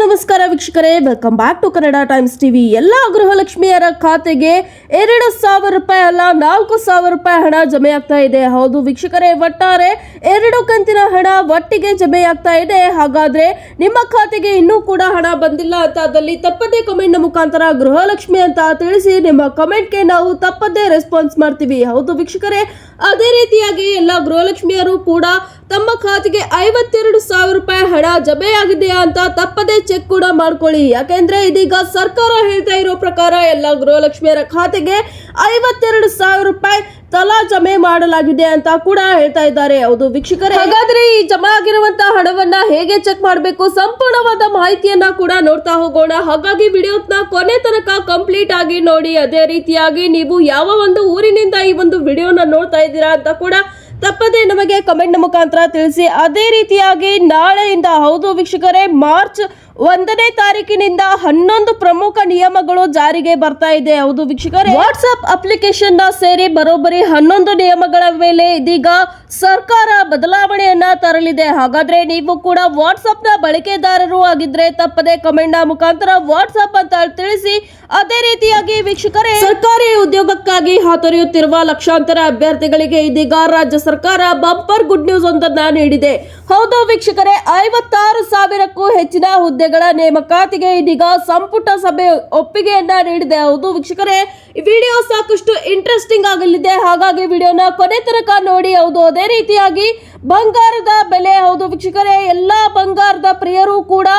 ನಮಸ್ಕಾರ ವೀಕ್ಷಕರೇ, welcome back to Kannada Times TV. ಎಲ್ಲ ಗೃಹಲಕ್ಷ್ಮಿಯರ ಖಾತೆಗೆ 2,000 ರೂಪಾಯಿ ಅಲ್ಲ 4,000 ರೂಪಾಯಿ ಹಣ ಜಮೆಯಾಗ್ತಾ ಇದೆ. ಹೌದು ವೀಕ್ಷಕರೇ, ಒಟ್ಟಾರೆ 2 ಕಂತಿನ ಹಣ ಒಟ್ಟಿಗೆ ಜಮೆಯಾಗ್ತಾ ಇದೆ. ಹಾಗಾದ್ರೆ ನಿಮ್ಮ ಖಾತೆಗೆ ಇನ್ನೂ ಕೂಡ ಹಣ ಬಂದಿಲ್ಲ ಅಂತಾದಲ್ಲಿ ತಪ್ಪದೇ ಕಮೆಂಟ್ ಮುಖಾಂತರ ಗೃಹಲಕ್ಷ್ಮಿ ಅಂತ ತಿಳಿಸಿ. ನಿಮ್ಮ ಕಮೆಂಟ್ಗೆ ನಾವು ತಪ್ಪದೇ ರೆಸ್ಪಾನ್ಸ್ ಮಾಡ್ತೀವಿ. ಹೌದು ವೀಕ್ಷಕರೇ, ಅದೇ ರೀತಿಯಾಗಿ ಎಲ್ಲ ಗೃಹಲಕ್ಷ್ಮಿಯರು ಕೂಡ ತಮ್ಮ ಖಾತೆಗೆ 52,000 ರೂಪಾಯಿ ಹಣ ಜಮೆಯಾಗಿದೆಯಾ ಅಂತ ತಪ್ಪದೇ ಚೆಕ್ ಕೂಡ ಮಾಡ್ಕೊಳ್ಳಿ. ಯಾಕೆಂದ್ರೆ ಇದೀಗ ಸರ್ಕಾರ ಹೇಳ್ತಾ ಇರೋ ಪ್ರಕಾರ ಎಲ್ಲ ಗೃಹಲಕ್ಷ್ಮಿಯರ ಖಾತೆಗೆ 52,000 ರೂಪಾಯಿ ತಲಾ ಜಮೆ ಮಾಡಲಾಗಿದೆ ಅಂತ ಕೂಡ ಹೇಳ್ತಾ ಇದ್ದಾರೆ. ಹೌದು ವೀಕ್ಷಕರೇ, ಹಾಗಾದ್ರೆ ಈ ಜಮಾ ಆಗಿರುವಂತಹ ಹಣವನ್ನ ಹೇಗೆ ಚೆಕ್ ಮಾಡಬೇಕು, ಸಂಪೂರ್ಣವಾದ ಮಾಹಿತಿಯನ್ನ ಕೂಡ ನೋಡ್ತಾ ಹೋಗೋಣ. ಹಾಗಾಗಿ ವಿಡಿಯೋನ ಕೊನೆ ತನಕ ಕಂಪ್ಲೀಟ್ ಆಗಿ ನೋಡಿ. ಅದೇ ರೀತಿಯಾಗಿ ನೀವು ಯಾವ ಒಂದು ಊರಿನಿಂದ ಈ ಒಂದು ವಿಡಿಯೋನ ನೋಡ್ತಾ ಇದ್ದೀರಾ ಅಂತ ಕೂಡ ತಪ್ಪದೇ ನಮಗೆ ಕಮೆಂಟ್ ಮುಖಾಂತರ ತಿಳಿಸಿ. ಅದೇ ರೀತಿಯಾಗಿ ನಾಳೆಯಿಂದ, ಹೌದು ವೀಕ್ಷಕರೇ, ಮಾರ್ಚ್ 1ನೇ ತಾರೀಕಿನಿಂದ 11 ಪ್ರಮುಖ ನಿಯಮಗಳು ಜಾರಿಗೆ ಬರ್ತಾ ಇದೆ. ಹೌದು ವೀಕ್ಷಕರೇ, ವಾಟ್ಸ್ಆಪ್ ಅಪ್ಲಿಕೇಶನ್ ನ ಸೇರಿ ಬರೋಬ್ಬರಿ 11 ನಿಯಮಗಳ ಮೇಲೆ ಇದೀಗ ಸರ್ಕಾರ ಬದಲಾವಣೆಯನ್ನ ತರಲಿದೆ. ಹಾಗಾದ್ರೆ ನೀವು ಕೂಡ ವಾಟ್ಸ್ಆಪ್ ನ ಬಳಕೆದಾರರು ಆಗಿದ್ರೆ ತಪ್ಪದೆ ಕಮೆಂಟ್ ನ ಮುಖಾಂತರ ವಾಟ್ಸ್ಆಪ್ ಅಂತ ತಿಳಿಸಿ. ಅದೇ ರೀತಿಯಾಗಿ ವೀಕ್ಷಕರೇ, ಸರ್ಕಾರಿ ಉದ್ಯೋಗಕ್ಕಾಗಿ ಹಾತೊರೆಯುತ್ತಿರುವ ಲಕ್ಷಾಂತರ ಅಭ್ಯರ್ಥಿಗಳಿಗೆ ಇದೀಗ ರಾಜ್ಯ ಸರ್ಕಾರ ಬಂಪರ್ ಗುಡ್ ನ್ಯೂಸ್ ಒಂದನ್ನ ನೀಡಿದೆ. ಹೌದು ವೀಕ್ಷಕರೇ, 56,000ಕ್ಕೂ ಹೆಚ್ಚಿನ ಹುದ್ದೆಗಳ ನೇಮಕಾತಿಗೆ ಇದೀಗ ಸಂಪುಟ ಸಭೆ ಒಪ್ಪಿಗೆಯನ್ನ ನೀಡಿದೆ. ಹೌದು ವೀಕ್ಷಕರೇ, ಈ ವಿಡಿಯೋ ಸಾಕಷ್ಟು ಇಂಟ್ರೆಸ್ಟಿಂಗ್ ಆಗಲಿದೆ. ಹಾಗಾಗಿ ವಿಡಿಯೋನ ಕೊನೆ ತನಕ ನೋಡಿ. ಹೌದು, ಅದೇ ರೀತಿಯಾಗಿ ಬಂಗಾರದ ಬೆಲೆ, ಹೌದು ವೀಕ್ಷಕರೇ, ಎಲ್ಲಾ ಬಂಗಾರದ ಪ್ರಿಯರು ಕೂಡ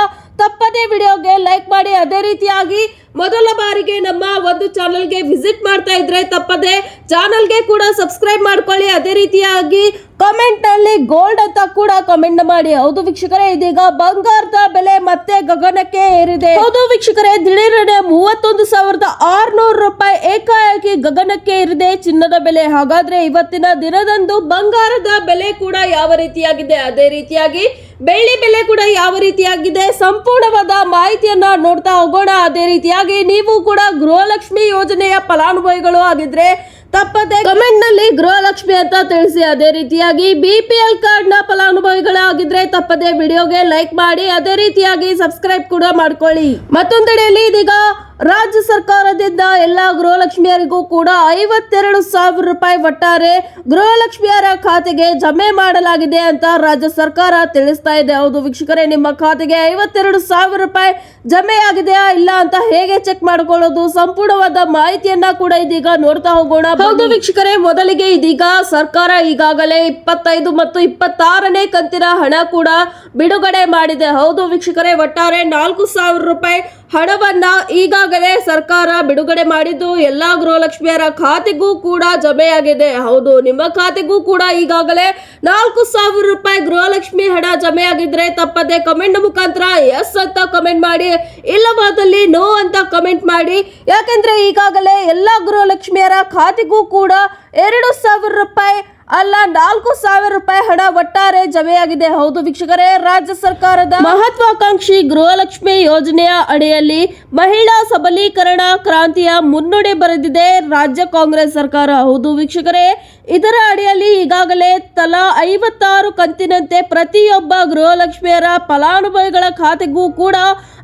ತಪ್ಪದೇ ವಿಡಿಯೋಗೆ ಲೈಕ್ ಮಾಡಿ. ಅದೇ ರೀತಿಯಾಗಿ ಮೊದಲ ಬಾರಿಗೆ ನಮ್ಮ ಒಂದು ಚಾನಲ್ಗೆ ವಿಸಿಟ್ ಮಾಡ್ತಾ ಇದ್ರೆ ತಪ್ಪದೆ ಚಾನಲ್ಗೆ ಕೂಡ ಸಬ್ಸ್ಕ್ರೈಬ್ ಮಾಡ್ಕೊಳ್ಳಿ. ಅದೇ ರೀತಿಯಾಗಿ ಕಮೆಂಟ್ ನಲ್ಲಿ ಗೋಲ್ಡ್ ಅಂತ ಕೂಡ ಕಮೆಂಟ್ ಮಾಡಿ. ಹೌದು ವೀಕ್ಷಕರೇ, ಇದೀಗ ಬಂಗಾರದ ಬೆಲೆ ಮತ್ತೆ ಗಗನಕ್ಕೆ ಏರಿದೆ. ಹೌದು ವೀಕ್ಷಕರೇ, ದಿಢೀರನೆ 31,600 ರೂಪಾಯಿ ಏಕಾಏಕಿ ಗಗನಕ್ಕೆ ಏರಿದೆ ಚಿನ್ನದ ಬೆಲೆ. ಹಾಗಾದ್ರೆ ಇವತ್ತಿನ ದಿನದಂದು ಬಂಗಾರದ ಬೆಲೆ ಕೂಡ ಯಾವ ರೀತಿಯಾಗಿದೆ, ಅದೇ ರೀತಿಯಾಗಿ ಬೆಳ್ಳಿ ಬೆಲೆ ಕೂಡ ಯಾವ ರೀತಿಯಾಗಿದೆ, ಸಂಪೂರ್ಣವಾದ ಮಾಹಿತಿಯನ್ನ ನೋಡ್ತಾ ಹೋಗೋಣ. ಅದೇ ರೀತಿಯಾಗಿ ನೀವು ಕೂಡ ಗೃಹಲಕ್ಷ್ಮಿ ಯೋಜನೆಯ ಫಲಾನುಭವಿಗಳು ಆಗಿದ್ರೆ ತಪ್ಪದೆ ಕಮೆಂಟ್ ನಲ್ಲಿ ಗೃಹಲಕ್ಷ್ಮಿ ಅಂತ ತಿಳಿಸಿ. ಅದೇ ರೀತಿಯಾಗಿ BPL ಕಾರ್ಡ್ ನ ಫಲಾನುಭವಿಗಳಾಗಿದ್ರೆ ತಪ್ಪದೆ ವಿಡಿಯೋಗೆ ಲೈಕ್ ಮಾಡಿ. ಅದೇ ರೀತಿಯಾಗಿ ಸಬ್ಸ್ಕ್ರೈಬ್ ಕೂಡ ಮಾಡ್ಕೊಳ್ಳಿ. ಮತ್ತೊಂದೆಡೆಯಲ್ಲಿ ಇದೀಗ ರಾಜ್ಯ ಸರ್ಕಾರದಿಂದ ಎಲ್ಲ ಗೃಹಲಕ್ಷ್ಮಿಯರಿಗೂ ಕೂಡ 52,000 ರೂಪಾಯಿ ಒಟ್ಟಾರೆ ಗೃಹಲಕ್ಷ್ಮಿಯರ ಖಾತೆಗೆ ಜಮೆ ಮಾಡಲಾಗಿದೆ ಅಂತ ರಾಜ್ಯ ಸರ್ಕಾರ ತಿಳಿಸ್ತಾ ಇದೆ. ಹೌದು ವೀಕ್ಷಕರೇ, ನಿಮ್ಮ ಖಾತೆಗೆ 52,000 ರೂಪಾಯಿ ಜಮೆಯಾಗಿದೆಯಾ ಇಲ್ಲ ಅಂತ ಹೇಗೆ ಚೆಕ್ ಮಾಡಿಕೊಳ್ಳೋದು, ಸಂಪೂರ್ಣವಾದ ಮಾಹಿತಿಯನ್ನ ಕೂಡ ಇದೀಗ ನೋಡ್ತಾ ಹೋಗೋಣ. ಹೌದು ವೀಕ್ಷಕರೇ, ಮೊದಲಿಗೆ ಇದೀಗ ಸರ್ಕಾರ ಈಗಾಗಲೇ 25 ಮತ್ತು 26ನೇ ಕಂತಿನ ಹಣ ಕೂಡ ಬಿಡುಗಡೆ ಮಾಡಿದೆ. ಹೌದು ವೀಕ್ಷಕರೇ, ಒಟ್ಟಾರೆ 4,000 ರೂಪಾಯಿ ಹಣವನ್ನ ಈಗಾಗಲೇ ಸರ್ಕಾರ ಬಿಡುಗಡೆ ಮಾಡಿದ್ದು ಎಲ್ಲಾ ಗೃಹಲಕ್ಷ್ಮಿಯರ ಖಾತೆಗೂ ಕೂಡ ಜಮೆಯಾಗಿದೆ. ಹೌದು, ನಿಮ್ಮ ಖಾತೆಗೂ ಕೂಡ ಈಗಾಗಲೇ 4,000 ರೂಪಾಯಿ ಗೃಹಲಕ್ಷ್ಮಿ ಹಣ ಜಮೆಯಾಗಿದ್ರೆ ತಪ್ಪದೆ ಕಮೆಂಟ್ ಮುಖಾಂತರ ಎಸ್ ಅಂತ ಕಮೆಂಟ್ ಮಾಡಿ, ಇಲ್ಲವಾದಲ್ಲಿ ನೋ ಅಂತ ಕಮೆಂಟ್ ಮಾಡಿ. ಯಾಕೆಂದ್ರೆ ಈಗಾಗಲೇ ಎಲ್ಲಾ ಗೃಹಲಕ್ಷ್ಮಿಯರ ಖಾತೆಗೂ ಕೂಡ 2,000 ರೂಪಾಯಿ ಅಲ್ಲ 4,000 ರೂಪಾಯಿ ಹಣ ಒಟ್ಟಾರೆ ಜಮೆಯಾಗಿದೆ. ಹೌದು ವೀಕ್ಷಕರೇ, ರಾಜ್ಯ ಸರ್ಕಾರದ ಮಹತ್ವಾಕಾಂಕ್ಷಿ ಗೃಹಲಕ್ಷ್ಮಿ ಯೋಜನೆಯ ಅಡಿಯಲ್ಲಿ ಮಹಿಳಾ ಸಬಲೀಕರಣ ಕ್ರಾಂತಿಯ ಮುನ್ನುಡಿ ಬರೆದಿದೆ ರಾಜ್ಯ ಕಾಂಗ್ರೆಸ್ ಸರ್ಕಾರ. ಹೌದು ವೀಕ್ಷಕರೇ, ಇದರ ಅಡಿಯಲ್ಲಿ ಈಗಾಗಲೇ ತಲಾ 56 ಕಂತಿನಂತೆ ಪ್ರತಿಯೊಬ್ಬ ಗೃಹಲಕ್ಷ್ಮಿಯರ ಫಲಾನುಭವಿಗಳ ಖಾತೆಗೂ ಕೂಡ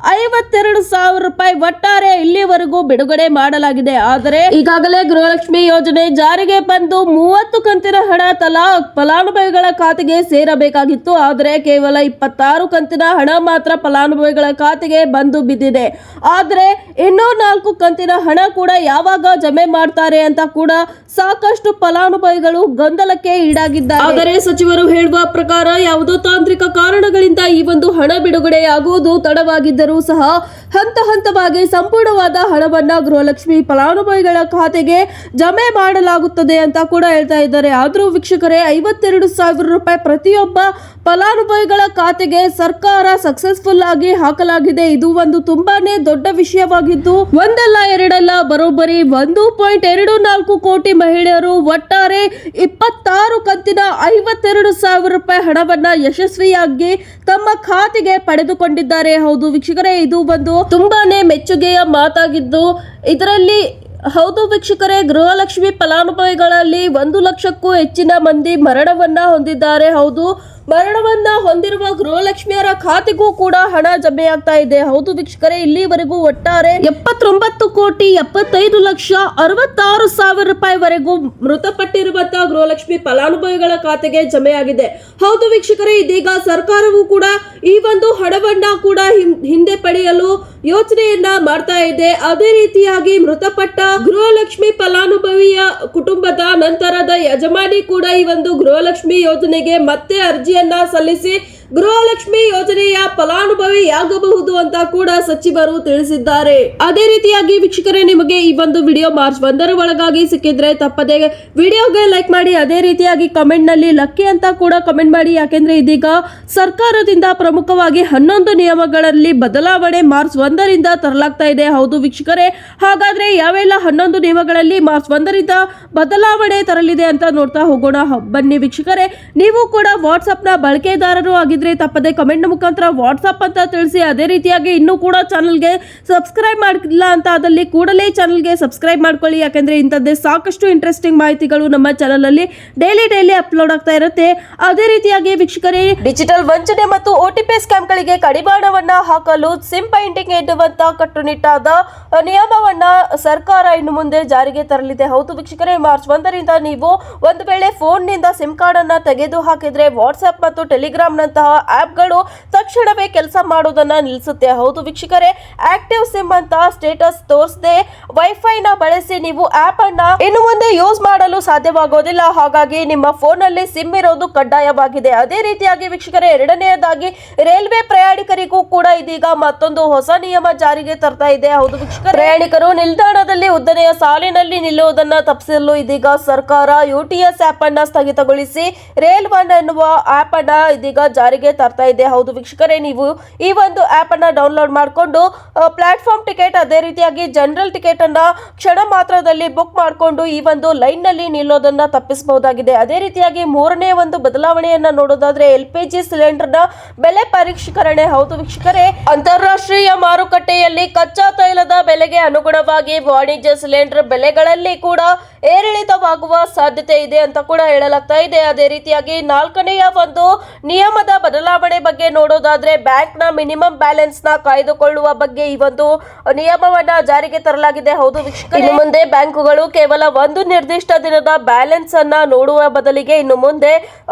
52,000 ರೂಪಾಯಿ ಒಟ್ಟಾರೆ ಇಲ್ಲಿವರೆಗೂ ಬಿಡುಗಡೆ ಮಾಡಲಾಗಿದೆ. ಆದರೆ ಈಗಾಗಲೇ ಗೃಹಲಕ್ಷ್ಮಿ ಯೋಜನೆ ಜಾರಿಗೆ ಬಂದು 30 ಕಂತಿನ ಹಣ ತಲಾ ಫಲಾನುಭವಿಗಳ ಖಾತೆಗೆ ಸೇರಬೇಕಾಗಿತ್ತು. ಆದರೆ ಕೇವಲ 26 ಕಂತಿನ ಹಣ ಮಾತ್ರ ಫಲಾನುಭವಿಗಳ ಖಾತೆಗೆ ಬಂದು ಬಿದ್ದಿದೆ. ಆದರೆ ಇನ್ನೂ 4 ಕಂತಿನ ಹಣ ಕೂಡ ಯಾವಾಗ ಜಮೆ ಮಾಡ್ತಾರೆ ಅಂತ ಕೂಡ ಸಾಕಷ್ಟು ಫಲಾನುಭವಿಗಳು ಗೊಂದಲಕ್ಕೆ ಈಡಾಗಿದ್ದಾರೆ. ಆದರೆ ಸಚಿವರು ಹೇಳುವ ಪ್ರಕಾರ ಯಾವುದೋ ತಾಂತ್ರಿಕ ಕಾರಣಗಳಿಂದ ಈ ಒಂದು ಹಣ ಬಿಡುಗಡೆಯಾಗುವುದು ತಡವಾಗಿದ್ದರು ಸಹ ಹಂತ ಹಂತವಾಗಿ ಸಂಪೂರ್ಣವಾದ ಹಣವನ್ನ ಗೃಹಲಕ್ಷ್ಮಿ ಫಲಾನುಭವಿಗಳ ಖಾತೆಗೆ ಜಮೆ ಮಾಡಲಾಗುತ್ತದೆ ಅಂತ ಕೂಡ ಹೇಳ್ತಾ ಇದ್ದಾರೆ. ಆದ್ರೂ ವೀಕ್ಷಕರೇ, 52,000 ರೂಪಾಯಿ ಪ್ರತಿಯೊಬ್ಬ ಫಲಾನುಭವಿಗಳ ಖಾತೆಗೆ ಸರ್ಕಾರ ಸಕ್ಸಸ್ಫುಲ್ ಆಗಿ ಹಾಕಲಾಗಿದೆ. ಇದು ಒಂದು ತುಂಬಾನೇ ದೊಡ್ಡ ವಿಷಯವಾಗಿದ್ದು, ಒಂದಲ್ಲ ಎರಡಲ್ಲ ಬರೋಬ್ಬರಿ 1.24 ಕೋಟಿ ಮಹಿಳೆಯರು ಒಟ್ಟಾರೆ 26 ಕಂತಿನ 52,000 ರೂಪಾಯಿ ಹಣವನ್ನ ಯಶಸ್ವಿಯಾಗಿ ತಮ್ಮ ಖಾತೆಗೆ ಪಡೆದುಕೊಂಡಿದ್ದಾರೆ. ಹೌದು ವೀಕ್ಷಕರೇ, ಇದು ಒಂದು ತುಂಬಾನೇ ಮೆಚ್ಚುಗೆಯ ಮಾತಾಗಿದ್ದು, ಇದರಲ್ಲಿ ಹೌದು ವೀಕ್ಷಕರೇ, ಗೃಹಲಕ್ಷ್ಮಿ ಫಲಾನುಭವಿಗಳಲ್ಲಿ 1 ಲಕ್ಷಕ್ಕೂ ಹೆಚ್ಚಿನ ಮಂದಿ ಮರಣವನ್ನ ಹೊಂದಿದ್ದಾರೆ. ಹೌದು, ಮರಣವನ್ನ ಹೊಂದಿರುವ ಗೃಹಲಕ್ಷ್ಮಿಯರ ಖಾತೆಗೂ ಕೂಡ ಹಣ ಜಮೆಯಾಗ್ತಾ ಇದೆ. ಹೌದು ವೀಕ್ಷಕರೇ, ಇಲ್ಲಿವರೆಗೂ ಒಟ್ಟಾರೆ 79,75,66,000 ರೂಪಾಯಿವರೆಗೂ ಮೃತಪಟ್ಟಿರುವಂತಹ ಗೃಹಲಕ್ಷ್ಮಿ ಫಲಾನುಭವಿಗಳ ಖಾತೆಗೆ ಜಮೆಯಾಗಿದೆ. ಹೌದು ವೀಕ್ಷಕರೇ, ಇದೀಗ ಸರ್ಕಾರವು ಕೂಡ ಈ ಒಂದು ಹಣವನ್ನ ಕೂಡ ಹಿಂದೆ ಪಡೆಯಲು ಯೋಚನೆಯನ್ನ ಮಾಡ್ತಾ ಇದೆ. ಅದೇ ರೀತಿಯಾಗಿ ಮೃತಪಟ್ಟ ಗೃಹಲಕ್ಷ್ಮಿ ಫಲಾನುಭವಿಯ ಕುಟುಂಬದ ನಂತರದ ಯಜಮಾನಿ ಕೂಡ ಈ ಒಂದು ಗೃಹಲಕ್ಷ್ಮಿ ಯೋಜನೆಗೆ ಮತ್ತೆ ಅರ್ಜಿಯನ್ನ ಸಲ್ಲಿಸಿ ಗೃಹಲಕ್ಷ್ಮಿ ಯೋಜನೆಯ ಫಲಾನುಭವಿಯಾಗಬಹುದು ಅಂತ ಕೂಡ ಸಚಿವರು ತಿಳಿಸಿದ್ದಾರೆ. ಅದೇ ರೀತಿಯಾಗಿ ವೀಕ್ಷಕರೇ, ನಿಮಗೆ ಈ ಒಂದು ವಿಡಿಯೋ ಮಾರ್ಚ್ 1ರ ಒಳಗಾಗಿ ಸಿಕ್ಕಿದ್ರೆ ತಪ್ಪದೆ ವಿಡಿಯೋಗೆ ಲೈಕ್ ಮಾಡಿ, ಅದೇ ರೀತಿಯಾಗಿ ಕಮೆಂಟ್ ನಲ್ಲಿ ಲಕ್ಕಿ ಅಂತ ಕೂಡ ಕಮೆಂಟ್ ಮಾಡಿ. ಯಾಕೆಂದ್ರೆ ಇದೀಗ ಸರ್ಕಾರದಿಂದ ಪ್ರಮುಖವಾಗಿ 11 ನಿಯಮಗಳಲ್ಲಿ ಬದಲಾವಣೆ ಮಾರ್ಚ್ 1ರಿಂದ ತರಲಾಗ್ತಾ ಇದೆ. ಹೌದು ವೀಕ್ಷಕರೇ, ಹಾಗಾದ್ರೆ ಯಾವೆಲ್ಲ 11 ನಿಯಮಗಳಲ್ಲಿ ಮಾರ್ಚ್ 1ರಿಂದ ಬದಲಾವಣೆ ತರಲಿದೆ ಅಂತ ನೋಡ್ತಾ ಹೋಗೋಣ. ಬನ್ನಿ ವೀಕ್ಷಕರೇ, ನೀವು ಕೂಡ ವಾಟ್ಸ್ಆಪ್ ನ ಬಳಕೆದಾರರು ಆಗಿದ್ರೆ ತಪ್ಪದೆ ಕಮೆಂಟ್ ಮುಖಾಂತರ ವಾಟ್ಸ್ಆಪ್ ಅಂತ ತಿಳಿಸಿ. ಅದೇ ರೀತಿಯಾಗಿ ಇನ್ನೂ ಕೂಡ ಚಾನಲ್ಗೆ ಸಬ್ಸ್ಕ್ರೈಬ್ ಮಾಡಿಲ್ಲ ಅಂತ ಆದಲ್ಲಿ ಕೂಡಲೇ ಚಾನಲ್ಗೆ ಸಬ್ಸ್ಕ್ರೈಬ್ ಮಾಡ್ಕೊಳ್ಳಿ. ಯಾಕೆಂದ್ರೆ ಇಂಥದ್ದೇ ಸಾಕಷ್ಟು ಇಂಟ್ರೆಸ್ಟಿಂಗ್ ಮಾಹಿತಿಗಳು ನಮ್ಮ ಚಾನಲ್ ಅಲ್ಲಿ ಡೈಲಿ ಅಪ್ಲೋಡ್ ಆಗ್ತಾ ಇರುತ್ತೆ. ಅದೇ ರೀತಿಯಾಗಿ ವೀಕ್ಷಕರೇ, ಡಿಜಿಟಲ್ ವಂಚನೆ ಮತ್ತು OTP ಸ್ಕ್ಯಾಮ್ಗಳಿಗೆ ಕಡಿವಾಣವನ್ನ ಹಾಕಲು ಸಿಮ್ ಬೈಂಡಿಂಗ್ ಎನ್ನುವಂತ ಕಟ್ಟುನಿಟ್ಟಾದ ನಿಯಮವನ್ನ ಸರ್ಕಾರ ಇನ್ನು ಮುಂದೆ ಜಾರಿಗೆ ತರಲಿದೆ. ಹೌದು ವೀಕ್ಷಕರೇ, ಮಾರ್ಚ್ 1ರಿಂದ ನೀವು ಒಂದು ವೇಳೆ ಫೋನ್ ನಿಂದ ಸಿಮ್ ಕಾರ್ಡ್ ಅನ್ನ ತೆಗೆದು ಹಾಕಿದ್ರೆ ವಾಟ್ಸ್ಆಪ್ ಮತ್ತು ಟೆಲಿಗ್ರಾಮ್ ನಂತಹ ಆಪ್ಗಳು ತಕ್ಷಣವೇ ಕೆಲಸ ಮಾಡೋದನ್ನ ನಿಲ್ಲಿಸುತ್ತೆ. ಹೌದು ವೀಕ್ಷಕರೇ, ಆಕ್ಟಿವ್ ಸಿಮ್ ಅಂತ ಸ್ಟೇಟಸ್ ತೋರಿಸದೆ ವೈಫೈ ನ ಬಳಸಿ ನೀವು ಆಪ್ ಅನ್ನ ಇನ್ನು ಮುಂದೆ ಯೂಸ್ ಮಾಡಲು ಸಾಧ್ಯವಾಗೋದಿಲ್ಲ. ಹಾಗಾಗಿ ನಿಮ್ಮ ಫೋನ್ ನಲ್ಲಿ ಸಿಮ್ ಇರೋದು ಕಡ್ಡಾಯವಾಗಿದೆ. ಅದೇ ರೀತಿಯಾಗಿ ವೀಕ್ಷಕರೇ, ಎರಡನೆಯದಾಗಿ ರೈಲ್ವೆ ಪ್ರಯಾಣಿಕರಿಗೂ ಕೂಡ ಇದೀಗ ಮತ್ತೊಂದು ಹೊಸ ನಿಯಮ ಜಾರಿಗೆ ತರ್ತಾ ಇದೆ. ಹೌದು ವೀಕ್ಷಕರೇ, ಪ್ರಯಾಣಿಕರು ನಿಲ್ದಾಣದಲ್ಲಿ ಉದ್ದನೆಯ ಸಾಲಿನಲ್ಲಿ ನಿಲ್ಲುವುದನ್ನ ತಪ್ಪಿಸಲು ಇದೀಗ ಸರ್ಕಾರ UTS ಆಪ್ ಅನ್ನ ಸ್ಥಗಿತಗೊಳಿಸಿ ರೈಲ್ ಒನ್ ಎನ್ನುವ ಆಪ್ ಅನ್ನ ಇದೀಗ ಜಾರಿಗೆ ತರ್ತಾ ಇದೆ. ಹೌದು ವೀಕ್ಷಕರೇ, ನೀವು ಈ ಒಂದು ಆಪ್ ಅನ್ನ ಡೌನ್ಲೋಡ್ ಮಾಡಿಕೊಂಡು ಪ್ಲಾಟ್ಫಾರ್ಮ್ ಟಿಕೆಟ್ ಅದೇ ರೀತಿಯಾಗಿ ಜನರಲ್ ಟಿಕೆಟ್ ಅನ್ನ ಕ್ಷಣ ಮಾತ್ರದಲ್ಲಿ ಬುಕ್ ಮಾಡಿಕೊಂಡು ಈ ಒಂದು ಲೈನ್ ನಲ್ಲಿ ನಿಲ್ಲೋದನ್ನ ತಪ್ಪಿಸಬಹುದಾಗಿದೆ. ಅದೇ ರೀತಿಯಾಗಿ ಮೂರನೇ ಒಂದು ಬದಲಾವಣೆಯನ್ನ ನೋಡೋದಾದ್ರೆ LPG ಸಿಲಿಂಡರ್ ನ ಬೆಲೆ ಪರಿಷ್ಕರಣೆ. ಹೌದು ವೀಕ್ಷಕರೇ, ಅಂತಾರಾಷ್ಟ್ರೀಯ ಮಾರುಕಟ್ಟೆಯಲ್ಲಿ ಕಚ್ಚಾ ತೈಲದ ಬೆಲೆಗೆ ಅನುಗುಣವಾಗಿ ವಾಣಿಜ್ಯ ಸಿಲಿಂಡರ್ ಬೆಲೆಗಳಲ್ಲಿ ಕೂಡ ಏರಿಳಿತವಾಗುವ ಸಾಧ್ಯತೆ ಇದೆ ಅಂತ ಕೂಡ ಹೇಳಲಾಗ್ತಾ ಇದೆ. ಅದೇ ರೀತಿಯಾಗಿ ನಾಲ್ಕನೆಯ ಒಂದು ನಿಯಮದ ಬದಲಾವಣೆ ಬಗ್ಗೆ ನೋಡೋದಾದ್ರೆ ಬ್ಯಾಂಕ್ ನ ಮಿನಿಮಮ್ ಬ್ಯಾಲೆನ್ಸ್ ನ ಕಾಯ್ದುಕೊಳ್ಳುವ ಬಗ್ಗೆ ಈ ಒಂದು ನಿಯಮವನ್ನ ಜಾರಿಗೆ ತರಲಾಗಿದೆ. ಹೌದು ವೀಕ್ಷಕರೇ, ಇನ್ನು ಮುಂದೆ ಬ್ಯಾಂಕುಗಳು ಕೇವಲ ಒಂದು ನಿರ್ದಿಷ್ಟ ದಿನದ ಬ್ಯಾಲೆನ್ಸ್ ಅನ್ನ ನೋಡುವ ಬದಲಿಗೆ ಇನ್ನು ಮುಂದೆ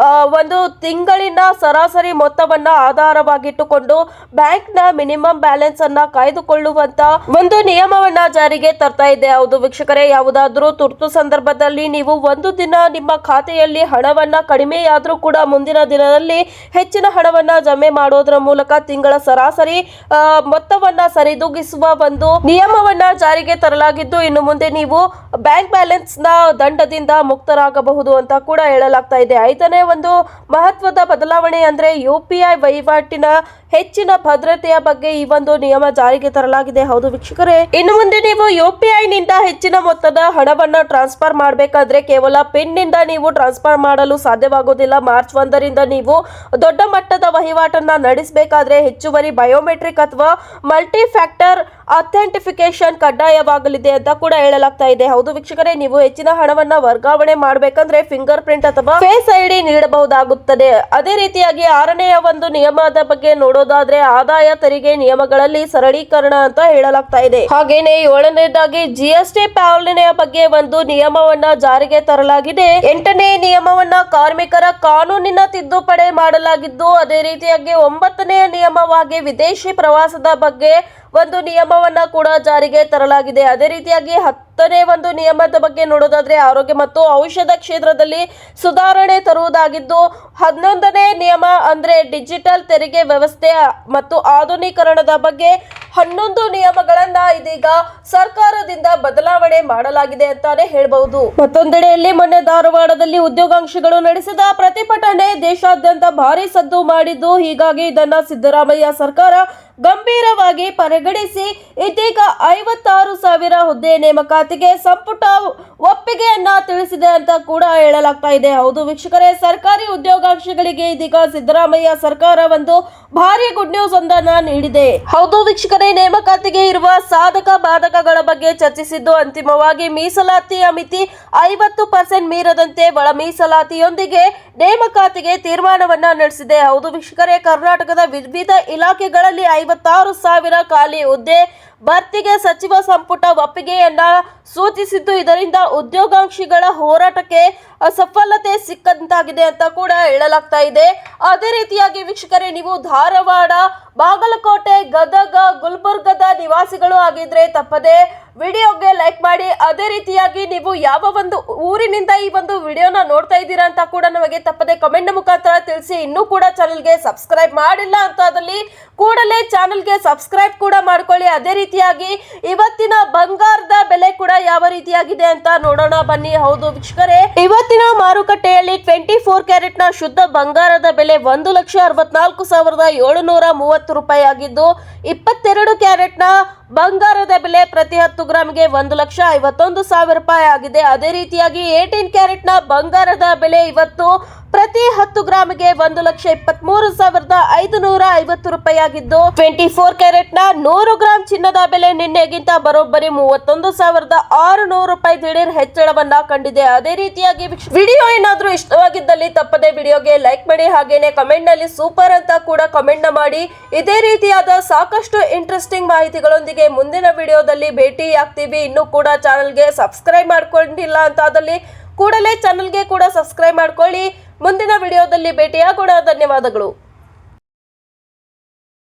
ಒಂದು ತಿಂಗಳಿನ ಸರಾಸರಿ ಮೊತ್ತವನ್ನ ಆಧಾರವಾಗಿಟ್ಟುಕೊಂಡು ಬ್ಯಾಂಕ್ ನ ಮಿನಿಮಮ್ ಬ್ಯಾಲೆನ್ಸ್ ಅನ್ನ ಕಾಯ್ದುಕೊಳ್ಳುವಂತ ಒಂದು ನಿಯಮವನ್ನ ಜಾರಿಗೆ ತರ್ತಾ ಇದೆ. ಹೌದು ವೀಕ್ಷಕರೇ, ಯಾವುದಾದ್ರೂ ತುರ್ತು ಸಂದರ್ಭದಲ್ಲಿ ನೀವು ಒಂದು ದಿನ ನಿಮ್ಮ ಖಾತೆಯಲ್ಲಿ ಹಣವನ್ನ ಕಡಿಮೆಯಾದ್ರೂ ಕೂಡ ಮುಂದಿನ ದಿನದಲ್ಲಿ ಹೆಚ್ಚಿನ ಹಣವನ್ನ ಜಮೆ ಮಾಡೋದ್ರ ಮೂಲಕ ತಿಂಗಳ ಸರಾಸರಿ ಮೊತ್ತವನ್ನ ಸರಿದೂಗಿಸುವ ಒಂದು ನಿಯಮವನ್ನ ಜಾರಿಗೆ ತರಲಾಗಿದ್ದು, ಇನ್ನು ಮುಂದೆ ನೀವು ಬ್ಯಾಂಕ್ ಬ್ಯಾಲೆನ್ಸ್ ನ ದಂಡದಿಂದ ಮುಕ್ತರಾಗಬಹುದು ಅಂತ ಕೂಡ ಹೇಳಲಾಗ್ತಾ ಇದೆ. ಐದನೇ ಒಂದು ಮಹತ್ವದ ಬದಲಾವಣೆ ಅಂದ್ರೆ UPI ವಹಿವಾಟಿನ ಹೆಚ್ಚಿನ ಭದ್ರತೆಯ ಬಗ್ಗೆ ಈ ಒಂದು ನಿಯಮ ಜಾರಿಗೆ ತರಲಾಗಿದೆ. ಹೌದು ವೀಕ್ಷಕರೇ, ಇನ್ನು ಮುಂದೆ ನೀವು UPI ನಿಂದ ಹೆಚ್ಚಿನ ಮೊತ್ತದ ಹಣವನ್ನ ಟ್ರಾನ್ಸ್ಫರ್ ಮಾಡಬೇಕಾದ್ರೆ ಕೇವಲ ಪಿನ್ ನಿಂದ ನೀವು ಟ್ರಾನ್ಸ್ಫರ್ ಮಾಡಲು ಸಾಧ್ಯವಾಗುವುದಿಲ್ಲ. ಮಾರ್ಚ್ 1ರಿಂದ ನೀವು ದೊಡ್ಡ ಮಟ್ಟದ ವಹಿವಾಟನ್ನ ನಡೆಸಬೇಕಾದ್ರೆ ಹೆಚ್ಚುವರಿ ಬಯೋಮೆಟ್ರಿಕ್ ಅಥವಾ ಮಲ್ಟಿ ಫ್ಯಾಕ್ಟರ್ ಅಥೆಂಟಿಫಿಕೇಶನ್ ಕಡ್ಡಾಯವಾಗಲಿದೆ ಅಂತ ಕೂಡ ಹೇಳಲಾಗ್ತಾ ಇದೆ. ಹೌದು ವೀಕ್ಷಕರೇ, ನೀವು ಹೆಚ್ಚಿನ ಹಣವನ್ನ ವರ್ಗಾವಣೆ ಮಾಡಬೇಕಂದ್ರೆ ಫಿಂಗರ್ ಪ್ರಿಂಟ್ ಅಥವಾ ಫೇಸ್ ID ನೀಡಬಹುದಾಗುತ್ತದೆ. ಅದೇ ರೀತಿಯಾಗಿ ಆರನೆಯ ಒಂದು ನಿಯಮದ ಬಗ್ಗೆ ನೋಡೋದಾದ್ರೆ ಆದಾಯ ತೆರಿಗೆ ನಿಯಮಗಳಲ್ಲಿ ಸರಳೀಕರಣ ಅಂತ ಹೇಳಲಾಗ್ತಾ ಇದೆ. ಹಾಗೇನೆ ಏಳನೇದಾಗಿ GST ಪಾಲನೆಯ ಬಗ್ಗೆ ಒಂದು ನಿಯಮವನ್ನ ಜಾರಿಗೆ ತರಲಾಗಿದೆ. 8ನೇ ನಿಯಮವನ್ನ ಕಾರ್ಮಿಕರ ಕಾನೂನಿನ ತಿದ್ದುಪಡಿ ಮಾಡಲಾಗಿದ್ದು, ಅದೇ ರೀತಿಯಾಗಿ 9ನೇ ನಿಯಮವಾಗಿ ವಿದೇಶಿ ಪ್ರವಾಸದ ಬಗ್ಗೆ ಒಂದು ನಿಯಮವನ್ನ ಕೂಡ ಜಾರಿಗೆ ತರಲಾಗಿದೆ. ಅದೇ ರೀತಿಯಾಗಿ 10ನೇ ಒಂದು ನಿಯಮದ ಬಗ್ಗೆ ನೋಡೋದಾದ್ರೆ ಆರೋಗ್ಯ ಮತ್ತು ಔಷಧ ಕ್ಷೇತ್ರದಲ್ಲಿ ಸುಧಾರಣೆ ತರುವುದಾಗಿದ್ದು, 11ನೇ ನಿಯಮ ಅಂದ್ರೆ ಡಿಜಿಟಲ್ ತೆರಿಗೆ ವ್ಯವಸ್ಥೆ ಮತ್ತು ಆಧುನೀಕರಣದ ಬಗ್ಗೆ 11 ನಿಯಮಗಳನ್ನ ಇದೀಗ ಸರ್ಕಾರದಿಂದ ಬದಲಾವಣೆ ಮಾಡಲಾಗಿದೆ ಅಂತಾನೆ ಹೇಳಬಹುದು. ಮತ್ತೊಂದೆಡೆಯಲ್ಲಿ ಮೊನ್ನೆ ಧಾರವಾಡದಲ್ಲಿ ಉದ್ಯೋಗಾಂಶಗಳು ನಡೆಸಿದ ಪ್ರತಿಭಟನೆ ದೇಶಾದ್ಯಂತ ಭಾರಿ ಸದ್ದು ಮಾಡಿದ್ದು, ಹೀಗಾಗಿ ಇದನ್ನ ಸಿದ್ದರಾಮಯ್ಯ ಸರ್ಕಾರ ಗಂಭೀರವಾಗಿ ಪರಿಗಣಿಸಿ ಇದೀಗ 56,000 ಹುದ್ದೆ ನೇಮಕಾತಿಗೆ ಸಂಪುಟ ಒಪ್ಪಿಗೆಯನ್ನ ತಿಳಿಸಿದೆ ಅಂತ ಕೂಡ ಹೇಳಲಾಗ್ತಾ ಇದೆ. ಹೌದು ವೀಕ್ಷಕರೇ, ಸರ್ಕಾರಿ ಉದ್ಯೋಗಾಂಶಗಳಿಗೆ ಇದೀಗ ಸಿದ್ದರಾಮಯ್ಯ ಸರ್ಕಾರ ಒಂದು ಭಾರಿ ಗುಡ್ ನ್ಯೂಸ್ ಒಂದನ್ನ ನೀಡಿದೆ. ಹೌದು ವೀಕ್ಷಕರೇ, ವೀಕ್ಷಕರೇ, ನೇಮಕಾತಿಗೆ ಇರುವ ಸಾಧಕ ಬಾಧಕಗಳ ಬಗ್ಗೆ ಚರ್ಚಿಸಿದ್ದು ಅಂತಿಮವಾಗಿ ಮೀಸಲಾತಿಯ ಮಿತಿ 50% ಮೀರದಂತೆ ಒಳ ಮೀಸಲಾತಿಯೊಂದಿಗೆ ನೇಮಕಾತಿಗೆ ತೀರ್ಮಾನವನ್ನ ನಡೆಸಿದೆ. ಹೌದು ವೀಕ್ಷಕರೇ, ಕರ್ನಾಟಕದ ವಿವಿಧ ಇಲಾಖೆಗಳಲ್ಲಿ 56,000 ಖಾಲಿ ಹುದ್ದೆ ಭರ್ತಿಗೆ ಸಚಿವ ಸಂಪುಟ ಒಪ್ಪಿಗೆಯನ್ನ ಸೂಚಿಸಿದ್ದು, ಇದರಿಂದ ಉದ್ಯೋಗಾಕಾಂಕ್ಷಿಗಳ ಹೋರಾಟಕ್ಕೆ ಸಫಲತೆ ಸಿಕ್ಕಂತಾಗಿದೆ ಅಂತ ಕೂಡ ಹೇಳಲಾಗ್ತಾ ಇದೆ. ಅದೇ ರೀತಿಯಾಗಿ ವೀಕ್ಷಕರೇ, ನೀವು ಧಾರವಾಡ, ಬಾಗಲಕೋಟೆ, ಗದಗ, ಗುಲ್ಬರ್ಗದ ನಿವಾಸಿಗಳು ಆಗಿದ್ರೆ ತಪ್ಪದೆ ವಿಡಿಯೋಗೆ ಲೈಕ್ ಮಾಡಿ. ಅದೇ ರೀತಿಯಾಗಿ ನೀವು ಯಾವ ಒಂದು ಊರಿನಿಂದ ಈ ಒಂದು ವಿಡಿಯೋನ ನೋಡ್ತಾ ಇದ್ದೀರಾ ಅಂತ ಕೂಡ ನಮಗೆ ತಪ್ಪದೆ ಕಮೆಂಟ್ ಮುಖಾಂತರ ತಿಳಿಸಿ. ಇನ್ನೂ ಕೂಡ ಚಾನಲ್ಗೆ ಸಬ್ಸ್ಕ್ರೈಬ್ ಮಾಡಿಲ್ಲ ಅಂತಾದಲ್ಲಿ ಕೂಡಲೇ ಚಾನಲ್ಗೆ ಸಬ್ಸ್ಕ್ರೈಬ್ ಕೂಡ ಮಾಡ್ಕೊಳ್ಳಿ. ಅದೇ ರೀತಿಯಾಗಿ ಇವತ್ತಿನ ಬಂಗಾರದ ಬೆಲೆ ಕೂಡ ಯಾವ ರೀತಿಯಾಗಿದೆ ಅಂತ ನೋಡೋಣ ಬನ್ನಿ. ಹೌದು ವೀಕ್ಷಕರೇ, ಇವತ್ತಿನ ಮಾರುಕಟ್ಟೆಯಲ್ಲಿ 24 ಕ್ಯಾರೆಟ್ನ ಶುದ್ಧ ಬಂಗಾರದ ಬೆಲೆ 1,64,730 ರೂಪಾಯಿ ಆಗಿದ್ದು, 22 ಕ್ಯಾರೆಟ್ನ ಬಂಗಾರದ ಬೆಲೆ ಪ್ರತಿ 10 ಗ್ರಾಮ್ಗೆ 1,51,000 ರೂಪಾಯಿ ಆಗಿದೆ. ಅದೇ ರೀತಿಯಾಗಿ 18 ಕ್ಯಾರೆಟ್ನ ಬಂಗಾರದ ಬೆಲೆ ಇವತ್ತು ಪ್ರತಿ 10 ಗ್ರಾಮ್ಗೆ 1,23,550 ರೂಪಾಯಿ ಆಗಿದ್ದು, 24 ಕ್ಯಾರೆಟ್ನ 100 ಗ್ರಾಮ್ ಚಿನ್ನದ ಬೆಲೆ ನಿನ್ನೆಗಿಂತ ಬರೋಬ್ಬರಿ 31,600 ರೂಪಾಯಿ ದಿಢೀರ್ ಹೆಚ್ಚಳವನ್ನ ಕಂಡಿದೆ. ಅದೇ ರೀತಿಯಾಗಿ ವಿಡಿಯೋ ಏನಾದ್ರೂ ಇಷ್ಟವಾಗಿದ್ದಲ್ಲಿ ತಪ್ಪದೆ ವಿಡಿಯೋಗೆ ಲೈಕ್ ಮಾಡಿ, ಹಾಗೇನೆ ಕಮೆಂಟ್ ನಲ್ಲಿ ಸೂಪರ್ ಅಂತ ಕೂಡ ಕಮೆಂಟ್ ಮಾಡಿ. ಇದೇ ರೀತಿಯಾದ ಸಾಕಷ್ಟು ಇಂಟ್ರೆಸ್ಟಿಂಗ್ ಮಾಹಿತಿಗಳೊಂದಿಗೆ ಮುಂದಿನ ವಿಡಿಯೋದಲ್ಲಿ ಭೇಟಿ ಆಗ್ತೀವಿ. ಇನ್ನೂ ಕೂಡ ಚಾನಲ್ಗೆ ಸಬ್ಸ್ಕ್ರೈಬ್ ಮಾಡ್ಕೊಂಡಿಲ್ಲ ಅಂತಾದಲ್ಲಿ ಕೂಡಲೇ ಚಾನಲ್ಗೆ ಕೂಡ ಸಬ್ಸ್ಕ್ರೈಬ್ ಮಾಡ್ಕೊಳ್ಳಿ. ಮುಂದಿನ ವಿಡಿಯೋದಲ್ಲಿ ಭೇಟಿಯಾಗೋಣ. ಧನ್ಯವಾದಗಳು.